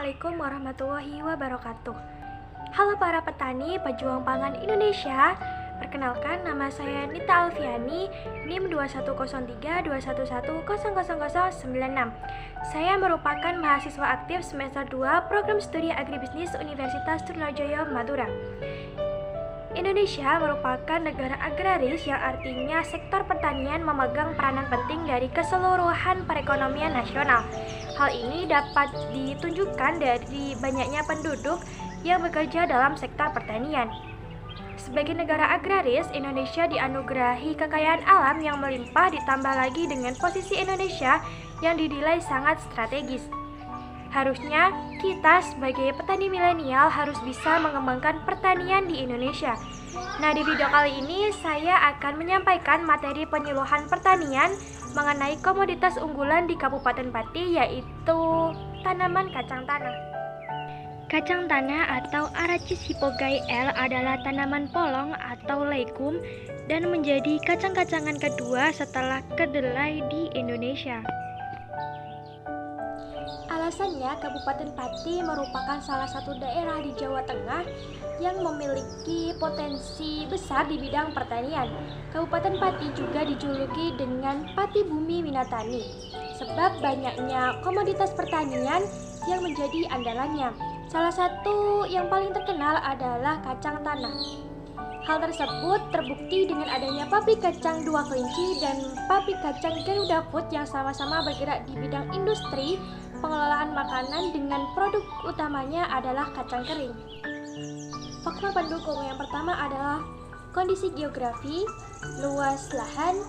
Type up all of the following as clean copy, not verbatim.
Assalamualaikum warahmatullahi wabarakatuh. Halo para petani pejuang pangan Indonesia. Perkenalkan, nama saya Nita Alfiani, NIM 210321100096. Saya merupakan mahasiswa aktif semester 2 Program Studi Agribisnis Universitas Trunojoyo, Madura. Indonesia merupakan negara agraris yang artinya sektor pertanian memegang peranan penting dari keseluruhan perekonomian nasional. Hal ini dapat ditunjukkan dari banyaknya penduduk yang bekerja dalam sektor pertanian. Sebagai negara agraris, Indonesia dianugerahi kekayaan alam yang melimpah, ditambah lagi dengan posisi Indonesia yang dinilai sangat strategis. Harusnya kita sebagai petani milenial harus bisa mengembangkan pertanian di Indonesia. Nah, di video kali ini saya akan menyampaikan materi penyuluhan pertanian mengenai komoditas unggulan di Kabupaten Pati, yaitu tanaman kacang tanah. Kacang tanah atau Arachis hipogae L adalah tanaman polong atau legum dan menjadi kacang-kacangan kedua setelah kedelai di Indonesia. Alasannya, Kabupaten Pati merupakan salah satu daerah di Jawa Tengah yang memiliki potensi besar di bidang pertanian. Kabupaten Pati juga dijuluki dengan Pati Bumi Winatani, sebab banyaknya komoditas pertanian yang menjadi andalannya. Salah satu yang paling terkenal adalah kacang tanah. Hal tersebut terbukti dengan adanya pabrik kacang Dua Kelinci dan pabrik kacang Garuda Food yang sama-sama bergerak di bidang industri pengelolaan makanan dengan produk utamanya adalah kacang kering. Faktor pendukung yang pertama adalah kondisi geografi, luas lahan,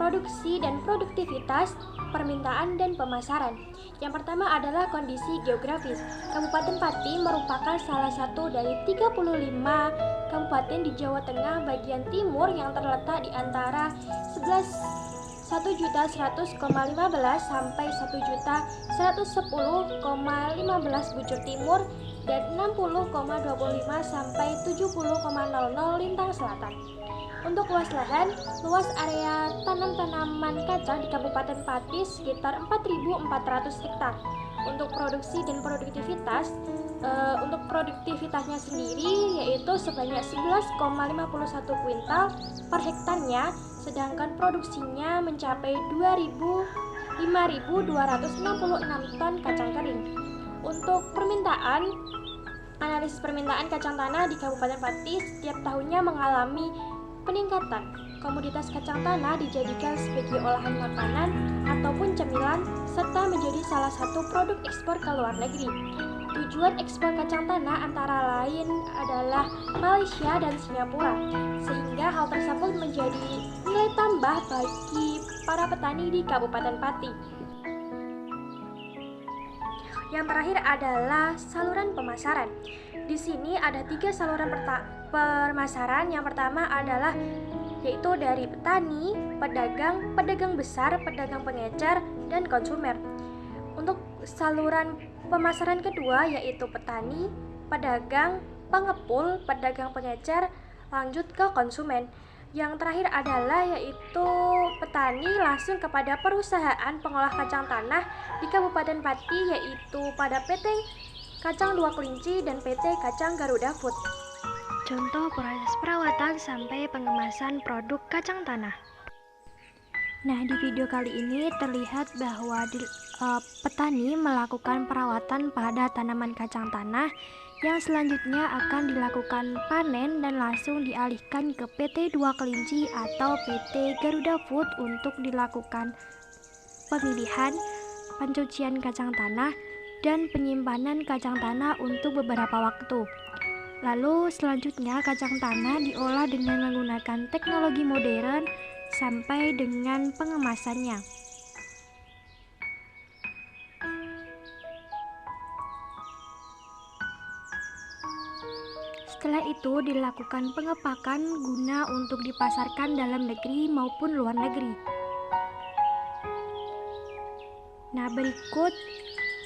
produksi dan produktivitas, permintaan dan pemasaran. Yang pertama adalah kondisi geografis. Kabupaten Pati merupakan salah satu dari 35 kabupaten di Jawa Tengah bagian timur yang terletak di antara 1.100.15 sampai 1.110,15 bujur timur dan 60,25 sampai 70,00 lintang selatan. Untuk luas lahan, luas area tanam tanaman kacang di Kabupaten Pati sekitar 4.400 hektar. Untuk produksi dan untuk produktivitasnya sendiri yaitu sebanyak 11,51 kuintal per hektarnya, sedangkan produksinya mencapai 5.266 ton kacang kering. Untuk analisis permintaan kacang tanah di Kabupaten Pati setiap tahunnya mengalami peningkatan. Komoditas kacang tanah dijadikan sebagai olahan makanan ataupun cemilan serta menjadi salah satu produk ekspor ke luar negeri. Tujuan ekspor kacang tanah antara lain adalah Malaysia dan Singapura, sehingga hal tersebut menjadi nilai tambah bagi para petani di Kabupaten Pati. Yang terakhir adalah saluran pemasaran. Di sini ada 3 saluran pemasaran. Yang pertama adalah yaitu dari petani, pedagang besar, pedagang pengecer, dan konsumer. Untuk saluran pemasaran kedua yaitu petani, pedagang, pengepul, pedagang pengecer, lanjut ke konsumen. Yang terakhir adalah yaitu petani langsung kepada perusahaan pengolah kacang tanah di Kabupaten Pati, yaitu pada PT Kacang Dua Kelinci dan PT Kacang Garuda Food. Contoh proses perawatan sampai pengemasan produk kacang tanah. Nah, di video kali ini terlihat bahwa petani melakukan perawatan pada tanaman kacang tanah yang selanjutnya akan dilakukan panen dan langsung dialihkan ke PT Dua Kelinci atau PT Garuda Food untuk dilakukan pemilihan, pencucian kacang tanah, dan penyimpanan kacang tanah untuk beberapa waktu. Lalu selanjutnya kacang tanah diolah dengan menggunakan teknologi modern sampai dengan pengemasannya. Setelah itu dilakukan pengepakan guna untuk dipasarkan dalam negeri maupun luar negeri. Nah, berikut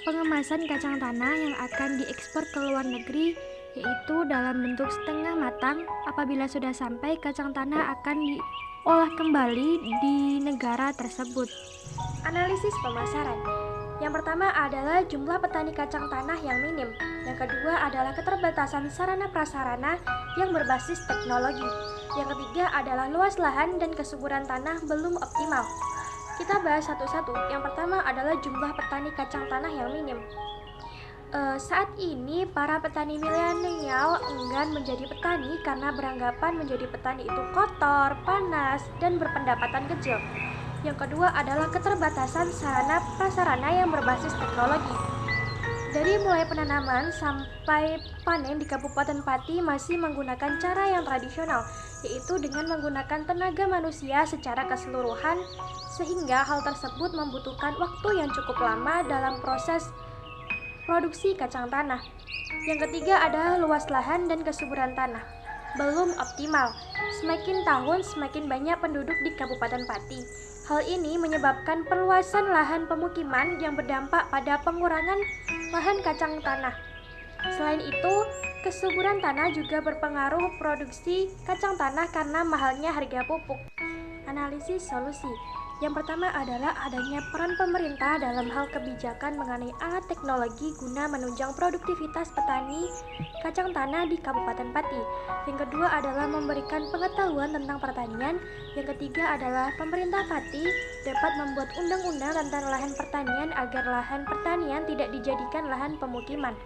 pengemasan kacang tanah yang akan diekspor ke luar negeri, yaitu dalam bentuk setengah matang. Apabila sudah sampai, kacang tanah akan diolah kembali di negara tersebut. Analisis pemasaran. Yang pertama adalah jumlah petani kacang tanah yang minim. Yang kedua adalah keterbatasan sarana prasarana yang berbasis teknologi. Yang ketiga adalah luas lahan dan kesuburan tanah belum optimal. Kita bahas satu-satu. Yang pertama adalah jumlah petani kacang tanah yang minim. Saat ini para petani milenial enggan menjadi petani karena beranggapan menjadi petani itu kotor, panas, dan berpendapatan kecil. Yang kedua adalah keterbatasan sarana prasarana yang berbasis teknologi. Dari mulai penanaman sampai panen di Kabupaten Pati masih menggunakan cara yang tradisional, yaitu dengan menggunakan tenaga manusia secara keseluruhan, sehingga hal tersebut membutuhkan waktu yang cukup lama dalam proses produksi kacang tanah. Yang ketiga adalah luas lahan dan kesuburan tanah belum optimal. Semakin tahun semakin banyak penduduk di Kabupaten Pati. Hal ini menyebabkan perluasan lahan pemukiman yang berdampak pada pengurangan lahan kacang tanah. Selain itu, kesuburan tanah juga berpengaruh produksi kacang tanah karena mahalnya harga pupuk. Analisis solusi. Yang pertama adalah adanya peran pemerintah dalam hal kebijakan mengenai alat teknologi guna menunjang produktivitas petani kacang tanah di Kabupaten Pati. Yang kedua adalah memberikan pengetahuan tentang pertanian. Yang ketiga adalah pemerintah Pati dapat membuat undang-undang tentang lahan pertanian agar lahan pertanian tidak dijadikan lahan pemukiman.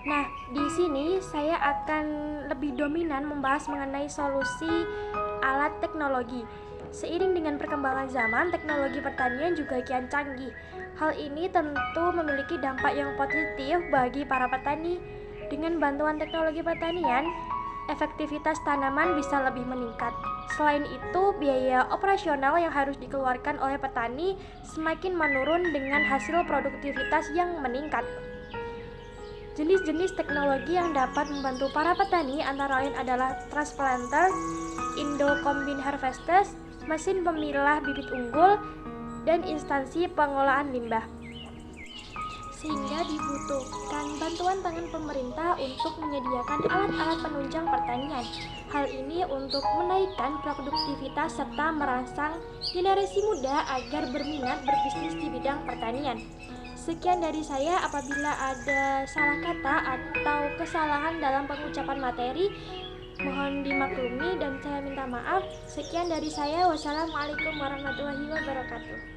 Nah, di sini saya akan lebih dominan membahas mengenai solusi alat teknologi. Seiring dengan perkembangan zaman, teknologi pertanian juga kian canggih. Hal ini tentu memiliki dampak yang positif bagi para petani. Dengan bantuan teknologi pertanian, efektivitas tanaman bisa lebih meningkat. Selain itu, biaya operasional yang harus dikeluarkan oleh petani semakin menurun dengan hasil produktivitas yang meningkat. Jenis-jenis teknologi yang dapat membantu para petani antara lain adalah transplanter, Indo-Combine Harvesters, mesin pemilah bibit unggul, dan instansi pengolahan limbah. Sehingga dibutuhkan bantuan tangan pemerintah untuk menyediakan alat-alat penunjang pertanian. Hal ini untuk menaikkan produktivitas serta merangsang generasi muda agar berminat berbisnis di bidang pertanian. Sekian dari saya. Apabila ada salah kata atau kesalahan dalam pengucapan materi, mohon dimaklumi dan saya minta maaf. Sekian dari saya. Wassalamualaikum warahmatullahi wabarakatuh.